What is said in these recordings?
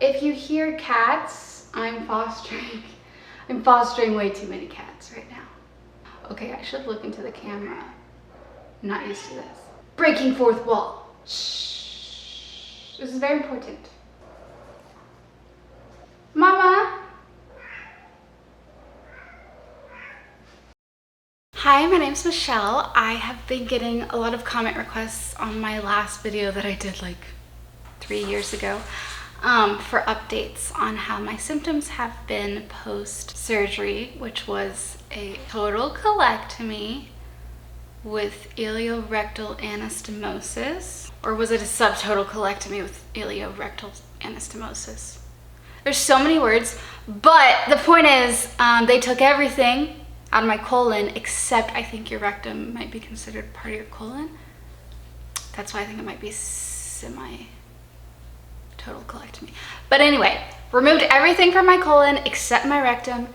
If you hear cats, I'm fostering. I'm fostering way too many cats right now. Okay, I should look into the camera. I'm not used to this. Breaking fourth wall. Shh. This is very important. Mama. Hi, my name's Michelle. I have been getting a lot of comment requests on my last video that I did like 3 years ago for updates on how my symptoms have been post-surgery, which was a total colectomy with ileo-rectal anastamosis. Or was it a subtotal colectomy with ileo-rectal anastamosis? There's so many words, but the point is they took everything out of my colon except I think your rectum might be considered part of your colon. That's why I think it might be semi-total colectomy. But anyway, removed everything from my colon except my rectum,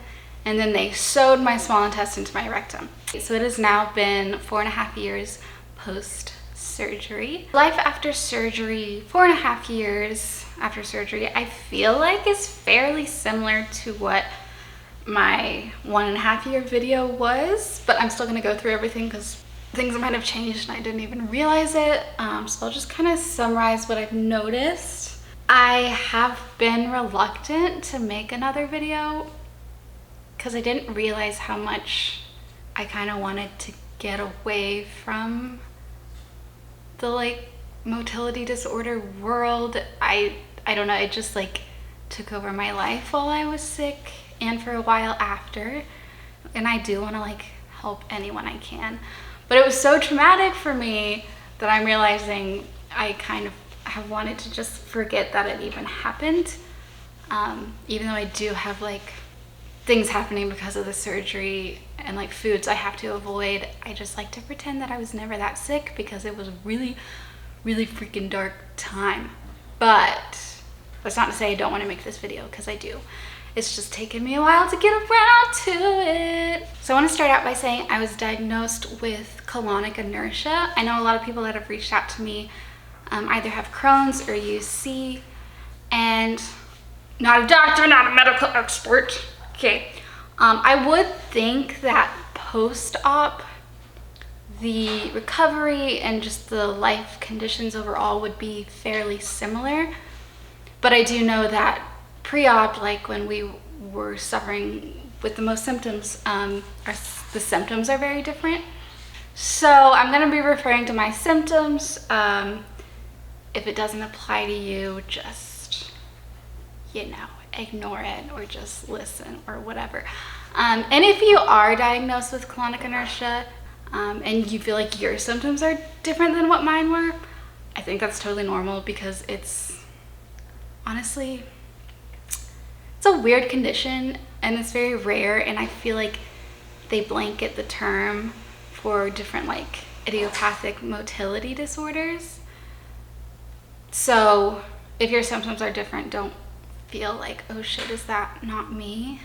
and then they sewed my small intestine to my rectum. So it has now been 4.5 years post-surgery. Life after surgery, 4.5 years after surgery, I feel like is fairly similar to what my 1.5 year video was, but I'm still gonna go through everything because things might have changed and I didn't even realize it. So I'll just kind of summarize what I've noticed. I have been reluctant to make another video because I didn't realize how much I kind of wanted to get away from the like motility disorder world. I don't know, it just like took over my life while I was sick and for a while after, and I do want to like help anyone I can, but it was so traumatic for me that I'm realizing I kind of have wanted to just forget that it even happened, even though I do have like things happening because of the surgery and like foods I have to avoid. I just like to pretend that I was never that sick because it was a really freaking dark time. But that's not to say I don't want to make this video, because I do. It's just taken me a while to get around to it. So I want to start out by saying I was diagnosed with colonic inertia. I know a lot of people that have reached out to me either have Crohn's or UC, and not a doctor, not a medical expert. Okay, I would think that post-op, the recovery and just the life conditions overall would be fairly similar. But I do know that pre-op, like when we were suffering with the most symptoms, the symptoms are very different. So I'm gonna be referring to my symptoms. If it doesn't apply to you, just, you know, ignore it or just listen or whatever. And if you are diagnosed with colonic inertia and you feel like your symptoms are different than what mine were, I think that's totally normal, because it's honestly, it's a weird condition and it's very rare, and I feel like they blanket the term for different like idiopathic motility disorders. So if your symptoms are different, don't feel like, oh shit, is that not me?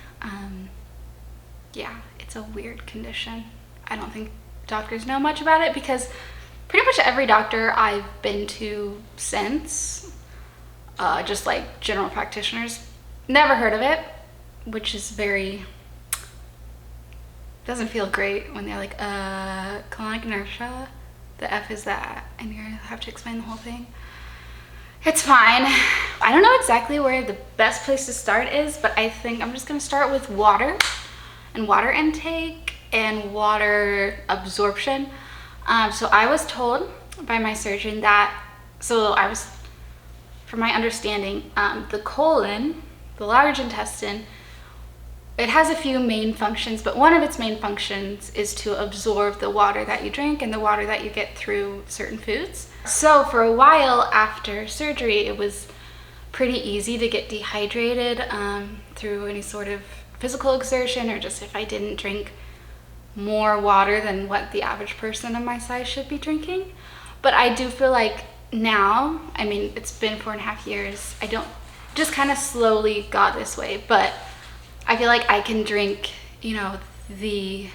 Yeah, it's a weird condition. I don't think doctors know much about it, because pretty much every doctor I've been to since, just like general practitioners, never heard of it, which is doesn't feel great when they're like, colonic inertia, the F is that, and you have to explain the whole thing. It's fine. I don't know exactly where the best place to start is, but I think I'm just gonna start with water and water intake and water absorption. So I was told by my surgeon that, from my understanding, the colon, the large intestine, it has a few main functions, but one of its main functions is to absorb the water that you drink and the water that you get through certain foods. So for a while after surgery, it was pretty easy to get dehydrated through any sort of physical exertion, or just if I didn't drink more water than what the average person of my size should be drinking. But I do feel like now, I mean, it's been 4.5 years, I don't, just kind of slowly got this way, but I feel like I can drink, you know, the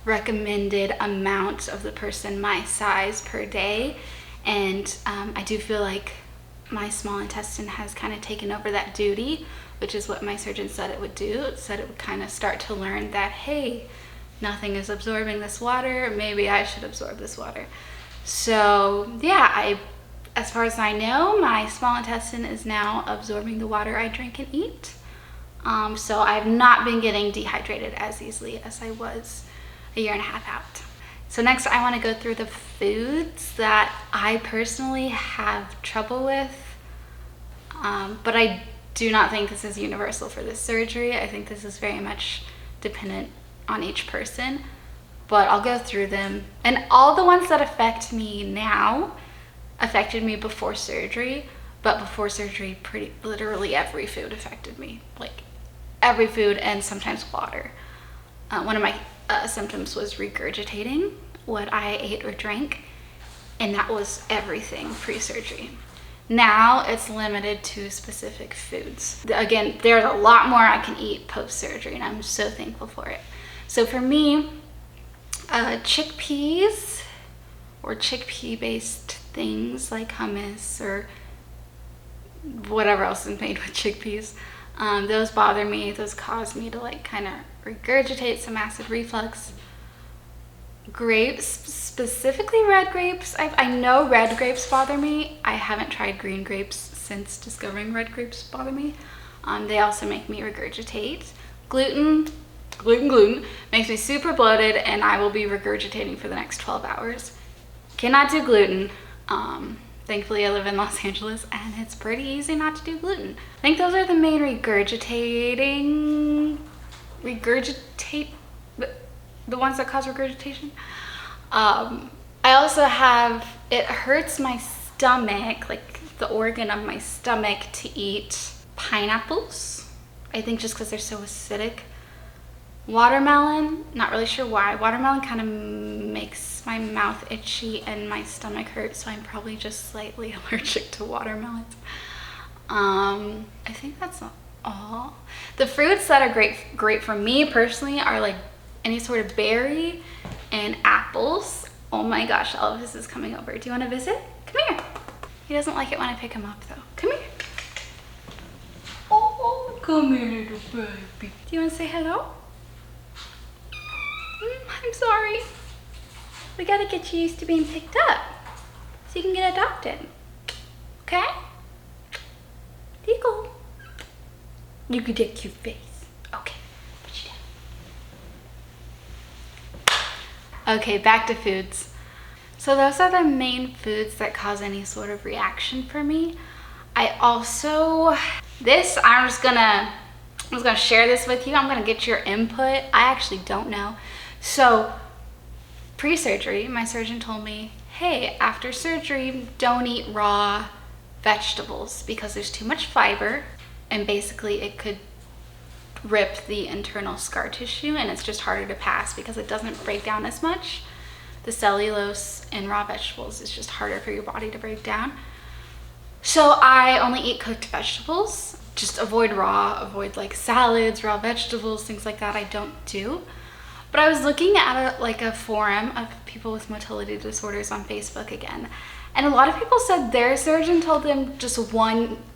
recommended amount of the person my size per day, and I do feel like my small intestine has kind of taken over that duty, which is what my surgeon said it would do. It said it would kind of start to learn that, hey, nothing is absorbing this water, maybe I should absorb this water. So yeah, as far as I know, my small intestine is now absorbing the water I drink and eat. So I've not been getting dehydrated as easily as I was a year and a half out. So next I want to go through the foods that I personally have trouble with, but I do not think this is universal for this surgery. I think this is very much dependent on each person, but I'll go through them. And all the ones that affect me now affected me before surgery, but before surgery, pretty literally every food affected me, like every food and sometimes water. One of my symptoms was regurgitating what I ate or drank, and that was everything pre-surgery. Now it's limited to specific foods. Again, there's a lot more I can eat post-surgery, and I'm so thankful for it. So for me, chickpeas or chickpea-based things like hummus or whatever else is made with chickpeas, those bother me. Those cause me to like kind of regurgitate, some acid reflux. Grapes, specifically red grapes. I know red grapes bother me. I haven't tried green grapes since discovering red grapes bother me. They also make me regurgitate. Gluten makes me super bloated, and I will be regurgitating for the next 12 hours. Cannot do gluten. Thankfully I live in Los Angeles and it's pretty easy not to do gluten. I think those are the main the ones that cause regurgitation. I also have, it hurts my stomach, like the organ of my stomach, to eat pineapples. I think just because they're so acidic. Watermelon, not really sure why. Watermelon kind of makes my mouth itchy and my stomach hurt, so I'm probably just slightly allergic to watermelons. I think that's all. The fruits that are great for me personally are like any sort of berry and apples. Oh my gosh, Elvis is coming over. Do you want to visit? Come here. He doesn't like it when I pick him up though. Come here. Oh, come here, little baby. Do you want to say hello? I'm sorry. We gotta get you used to being picked up so you can get adopted. Okay? There you go. You can take your face. Okay. Put you down. Okay, back to foods. So those are the main foods that cause any sort of reaction for me. I also, I'm just gonna share this with you. I'm gonna get your input. I actually don't know. So pre-surgery, my surgeon told me, hey, after surgery, don't eat raw vegetables because there's too much fiber, and basically it could rip the internal scar tissue, and it's just harder to pass because it doesn't break down as much. The cellulose in raw vegetables is just harder for your body to break down. So I only eat cooked vegetables. Just avoid raw, avoid like salads, raw vegetables, things like that I don't do. But I was looking at a forum of people with motility disorders on Facebook again, and a lot of people said their surgeon told them just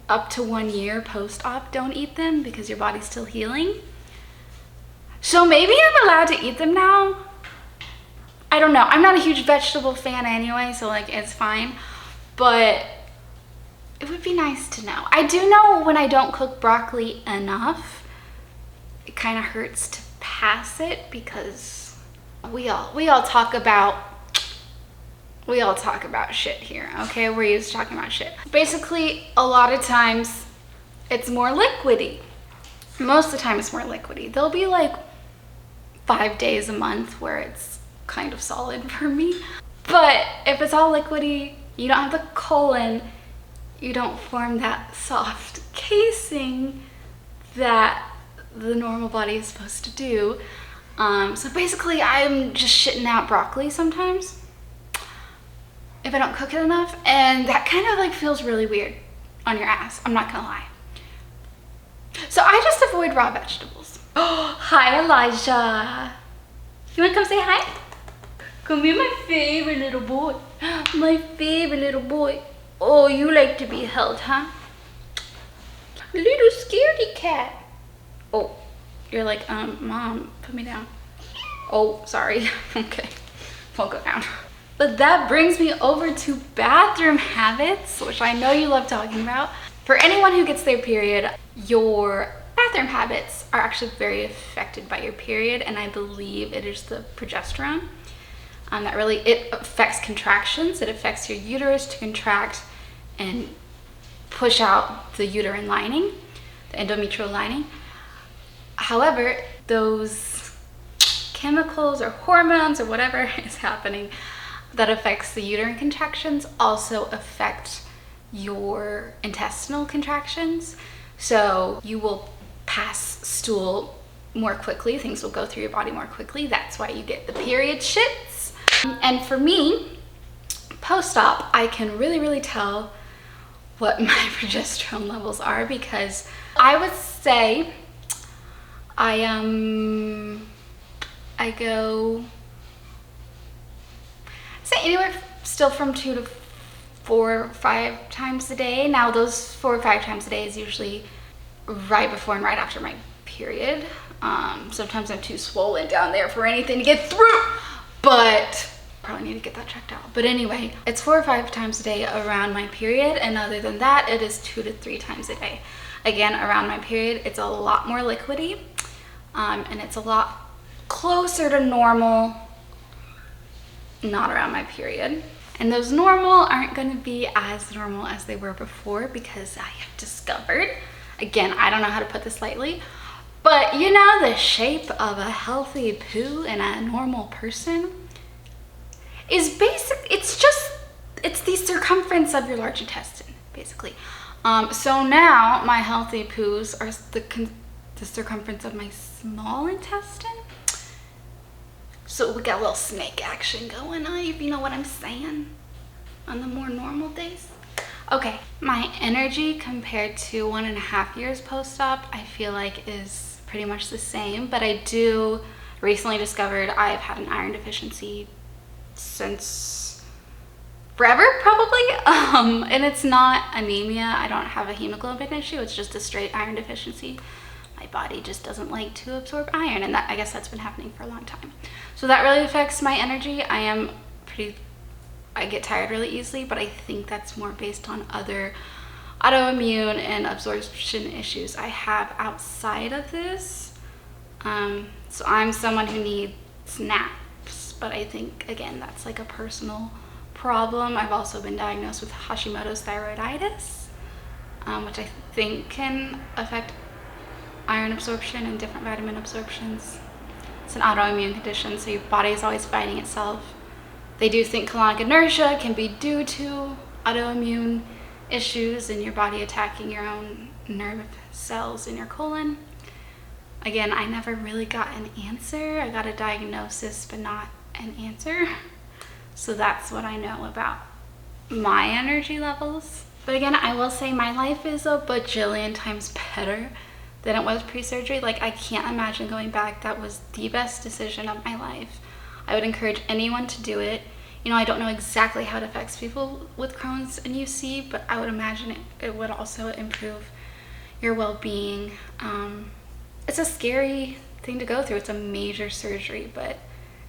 up to 1 year post-op, don't eat them because your body's still healing. So maybe I'm allowed to eat them now. I don't know. I'm not a huge vegetable fan anyway, so like it's fine. But it would be nice to know. I do know when I don't cook broccoli enough, it kind of hurts to pass it because we all talk about shit here, okay? We're used to talking about shit. Basically, a lot of times it's more liquidy. Most of the time it's more liquidy. There'll be like 5 days a month where it's kind of solid for me. But if it's all liquidy, you don't have the colon, you don't form that soft casing that the normal body is supposed to do. So basically I'm just shitting out broccoli sometimes if I don't cook it enough, and that kind of like feels really weird on your ass, I'm not gonna lie. So I just avoid raw vegetables. Oh, hi Elijah. You wanna come say hi? Come here, my favorite little boy. My favorite little boy. Oh, you like to be held, huh? Little scaredy cat. Oh, you're like, Mom, put me down. Oh, sorry. Okay, won't go down. But that brings me over to bathroom habits, which I know you love talking about. For anyone who gets their period, your bathroom habits are actually very affected by your period, and I believe it is the progesterone. That really, it affects contractions. It affects your uterus to contract and push out the uterine lining, the endometrial lining. However, those chemicals or hormones or whatever is happening that affects the uterine contractions also affect your intestinal contractions. So you will pass stool more quickly, things will go through your body more quickly. That's why you get the period shits. And for me, post-op, I can really tell what my progesterone levels are, because I would say I go anywhere still from 2 to 4 or 5 times a day. Now those 4 or 5 times a day is usually right before and right after my period. Sometimes I'm too swollen down there for anything to get through, but probably need to get that checked out. But anyway, it's 4 or 5 times a day around my period, and other than that, it is 2 to 3 times a day. Again, around my period, it's a lot more liquidy, and it's a lot closer to normal, not around my period. And those normal aren't going to be as normal as they were before, because I have discovered, again, I don't know how to put this lightly, but you know, the shape of a healthy poo in a normal person is it's the circumference of your large intestine, basically. So now my healthy poos are the circumference of my small intestine. So we got a little snake action going on, if you know what I'm saying, on the more normal days. Okay, my energy compared to 1.5 years post-op, I feel like is pretty much the same, but I do recently discovered I've had an iron deficiency since forever, probably. And it's not anemia. I don't have a hemoglobin issue. It's just a straight iron deficiency. My body just doesn't like to absorb iron, and I guess that's been happening for a long time. So that really affects my energy. I get tired really easily, but I think that's more based on other autoimmune and absorption issues I have outside of this. So I'm someone who needs naps, but I think, again, that's like a personal problem. I've also been diagnosed with Hashimoto's thyroiditis, which I think can affect iron absorption and different vitamin absorptions. It's an autoimmune condition, so your body is always fighting itself. They do think colonic inertia can be due to autoimmune issues and your body attacking your own nerve cells in your colon. Again, I never really got an answer. I got a diagnosis, but not an answer. So that's what I know about my energy levels. But again, I will say my life is a bajillion times better than it was pre-surgery. Like, I can't imagine going back. That was the best decision of my life. I would encourage anyone to do it. You know, I don't know exactly how it affects people with Crohn's and UC, but I would imagine it would also improve your well-being. It's a scary thing to go through. It's a major surgery, but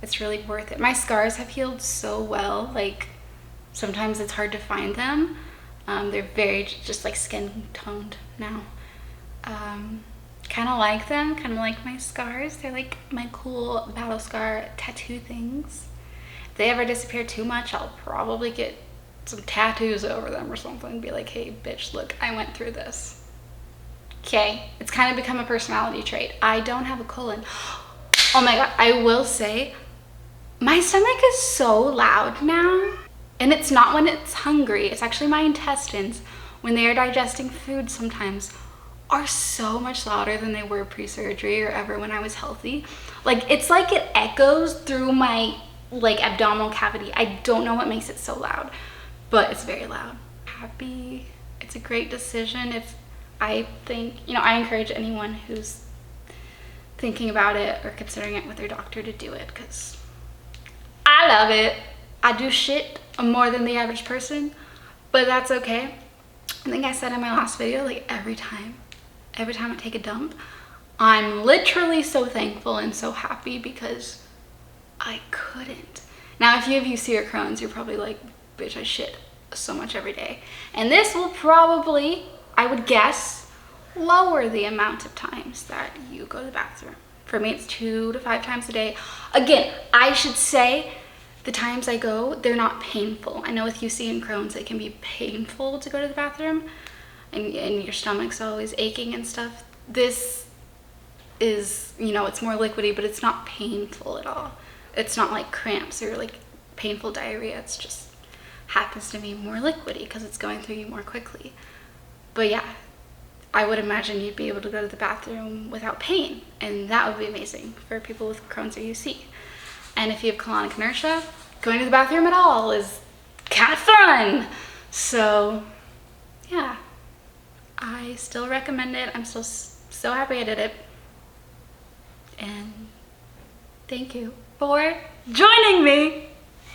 it's really worth it. My scars have healed so well. Like, sometimes it's hard to find them. They're very just like skin toned now. Kind of like them, kind of like my scars. They're like my cool battle scar tattoo things. If they ever disappear too much, I'll probably get some tattoos over them or something. Be like, hey bitch, look, I went through this. Okay, it's kind of become a personality trait. I don't have a colon. Oh my god, I will say, my stomach is so loud now. And it's not when it's hungry. It's actually my intestines, when they are digesting food sometimes, are so much louder than they were pre-surgery or ever when I was healthy. Like, it's like it echoes through my like abdominal cavity. I don't know what makes it so loud, but it's very loud. Happy. It's a great decision. If I think, you know, I encourage anyone who's thinking about it or considering it with their doctor to do it, because I love it. I do shit more than the average person, but that's okay. I think I said in my last video, like every time I take a dump, I'm literally so thankful and so happy because I couldn't. Now, if you have UC or Crohn's, you're probably like, bitch, I shit so much every day. And this will probably, I would guess, lower the amount of times that you go to the bathroom. For me, it's 2 to 5 times a day. Again, I should say the times I go, they're not painful. I know with UC and Crohn's, it can be painful to go to the bathroom and your stomach's always aching and stuff. This is, you know, it's more liquidy, but it's not painful at all. It's not like cramps or like painful diarrhea. It's just happens to be more liquidy because it's going through you more quickly. But yeah, I would imagine you'd be able to go to the bathroom without pain, and that would be amazing for people with Crohn's or UC. And if you have colonic inertia, going to the bathroom at all is kind of fun. So yeah, I still recommend it. I'm still so happy I did it. And thank you for joining me.